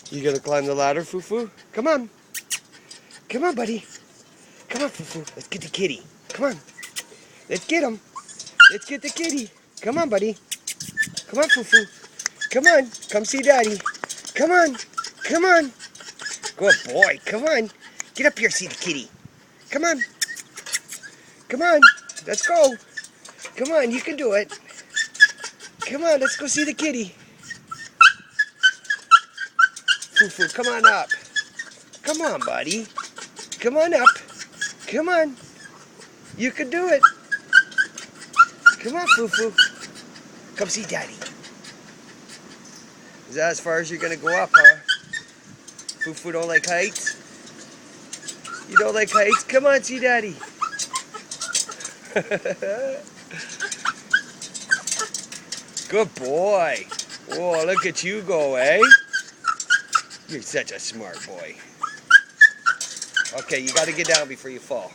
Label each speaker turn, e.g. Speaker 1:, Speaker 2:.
Speaker 1: You gonna climb the ladder, Fufu? Come on. Come on, buddy. Come on, Fufu. Let's get the kitty. Come on. Let's get him. Let's get the kitty. Come on, buddy. Come on, Fufu. Come on. Come see Daddy. Come on. Come on. Good boy. Come on. Get up here, see the kitty. Come on. Come on. Let's go. Come on, you can do it. Come on, let's go see the kitty. Fufu, come on up. Come on, buddy. Come on up. Come on. You can do it. Come on, Fufu. Come see Daddy. Is that as far as you're going to go up, huh? Fufu don't like heights? You don't like heights? Come on, see Daddy. Good boy. Whoa, look at you go, eh? You're such a smart boy. Okay, you got to get down before you fall.